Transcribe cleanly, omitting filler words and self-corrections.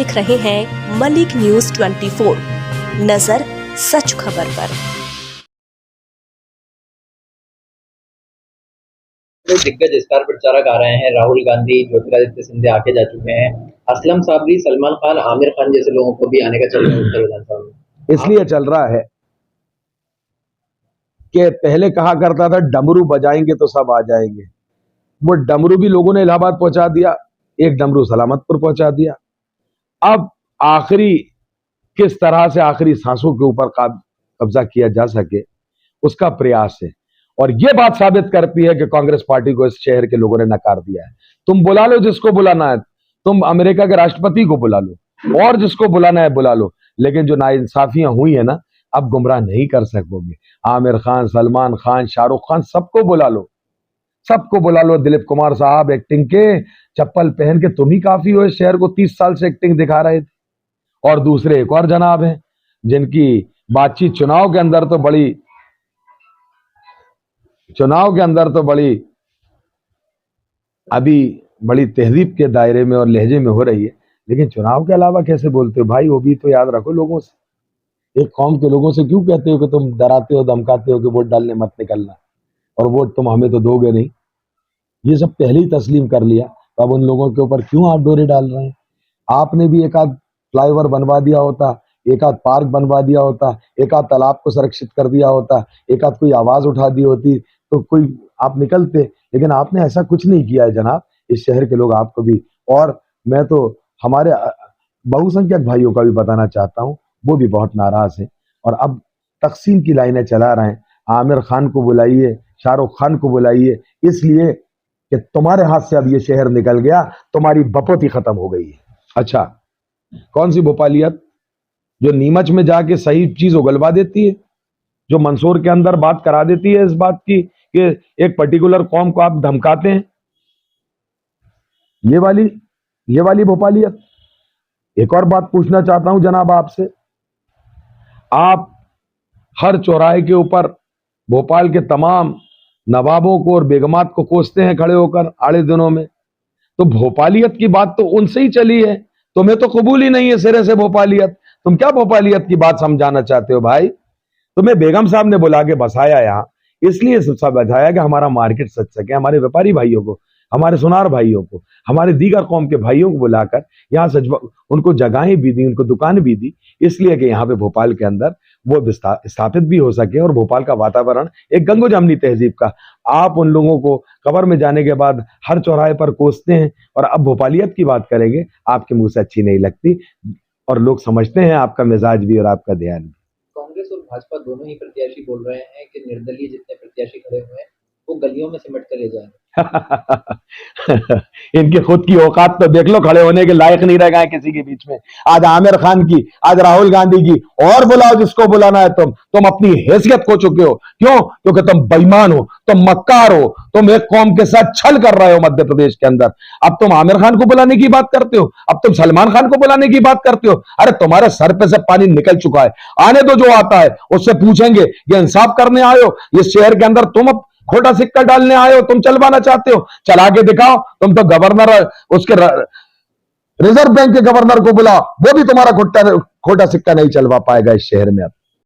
देख रहे हैं मलिक न्यूज 24, नजर सच खबर पर। दिग्गज स्टार प्रचारक आ रहे हैं, राहुल गांधी, ज्योतिरादित्य सिंधिया आके जा चुके हैं, असलम साबरी, सलमान खान, आमिर खान जैसे लोगों को भी आने का चल रहा है उत्तर विधानसभा में। इसलिए चल रहा है कि पहले कहा करता था डमरू बजाएंगे तो सब आ जाएंगे। वो डमरू भी लोगों ने इलाहाबाद पहुंचा दिया, एक डमरू सलामतपुर पहुंचा दिया। अब आखिरी किस तरह से आखिरी सांसों के ऊपर कब्जा किया जा सके उसका प्रयास है, और यह बात साबित करती है कि कांग्रेस पार्टी को इस शहर के लोगों ने नकार दिया है। तुम बुला लो जिसको बुलाना है, तुम अमेरिका के राष्ट्रपति को बुला लो और जिसको बुलाना है बुला लो, लेकिन जो नाइंसाफियां हुई है ना, अब गुमराह नहीं कर सकोगे। आमिर खान, सलमान खान, शाहरुख खान, सबको बुला लो, सबको बुला लो। दिलीप कुमार साहब एक्टिंग के चप्पल पहन के तुम ही काफी हो इस शहर को 30 साल से एक्टिंग दिखा रहे थे। और दूसरे एक और जनाब हैं जिनकी बातचीत चुनाव के अंदर तो बड़ी तहजीब के दायरे में और लहजे में हो रही है, लेकिन चुनाव के अलावा कैसे बोलते हो भाई? वो भी तो याद रखो लोगों से। एक कौम के लोगों से क्यों कहते हो कि तुम डराते हो, धमकाते हो कि वोट डालने मत निकलना, और वोट तुम हमें तो दोगे नहीं? ये सब पहले ही तस्लीम कर लिया, तो अब उन लोगों के ऊपर क्यों हाथ डोरे डाल रहे हैं? आपने भी एक आध फ्लाईओवर बनवा दिया होता, एक आध पार्क बनवा दिया होता, एक आध तालाब को संरक्षित कर दिया होता, एक आध कोई आवाज उठा दी होती तो कोई आप निकलते, लेकिन आपने ऐसा कुछ नहीं किया है जनाब। इस शहर के लोग आपको भी, और मैं तो हमारे बहुसंख्यक भाइयों का भी बताना चाहता हूं, वो भी बहुत नाराज हैं और अब तकसीम की लाइनें चला रहे हैं। आमिर खान को बुलाइए, शाहरुख खान को बुलाइए, इसलिए कि तुम्हारे हाथ से अब ये शहर निकल गया, तुम्हारी बपौती खत्म हो गई है। अच्छा, कौन सी भोपालियत? जो नीमच में जाके सही चीज उगलवा देती है, जो मंसूर के अंदर बात करा देती है इस बात की कि एक पर्टिकुलर कौम को आप धमकाते हैं, ये वाली भोपालियत। एक और बात पूछना चाहता हूं जनाब आपसे, आप हर चौराहे के ऊपर भोपाल के तमाम नवाबों को और बेगमात को कोसते हैं खड़े होकर आड़े दिनों में, तो भोपालियत की बात तो उनसे ही चली है, तुम्हें तो कबूल ही नहीं है सिरे से भोपालियत। तुम क्या भोपालियत की बात समझाना चाहते हो भाई? तुम्हें बेगम साहब ने बुला के बसाया यहाँ, इसलिए सब बधाया कि हमारा मार्केट सच सके, हमारे व्यापारी भाइयों को, हमारे सुनार भाइयों को, हमारे दीगर कौम के भाइयों को बुलाकर यहाँ सच उनको जगहें भी दी, उनको दुकान भी दी, इसलिए कि यहाँ पे भोपाल के अंदर वो स्थापित भी हो सके और भोपाल का वातावरण एक गंगो जमनी तहजीब का। आप उन लोगों को कब्र में जाने के बाद हर चौराहे पर कोसते हैं, और अब भोपालियत की बात करेंगे, आपके मुंह से अच्छी नहीं लगती, और लोग समझते हैं आपका मिजाज भी और आपका ध्यान भी। कांग्रेस और भाजपा दोनों ही प्रत्याशी बोल रहे हैं कि निर्दलीय जितने प्रत्याशी खड़े हुए हैं वो गलियों में सिमट कर ले जाएंगे। इनकी खुद की औकात तो देख लो, खड़े होने के लायक नहीं रह गए किसी के बीच में। आज आमिर खान की, आज राहुल गांधी की, और बुलाओ जिसको बुलाना है। तुम अपनी हैसियत खो चुके हो। क्यों? क्योंकि तुम बेईमान हो, तुम मक्कार हो, तुम एक कौम के साथ छल कर रहे हो मध्य प्रदेश के अंदर। अब तुम आमिर खान को बुलाने की बात करते हो, अब तुम सलमान खान को बुलाने की बात करते हो। अरे तुम्हारे सर पे से पानी निकल चुका है, आने दो, जो आता है उससे पूछेंगे। ये इंसाफ करने आए हो इस शहर के अंदर, तुम खोटा सिक्का डालने आए हो, तुम चलवाना चाहते हो, चला के दिखाओ। तुम तो गवर्नर, उसके रिजर्व बैंक के गवर्नर को बुलाओ, वो भी तुम्हारा खोटा सिक्का नहीं चलवा पाएगा इस शहर में अब।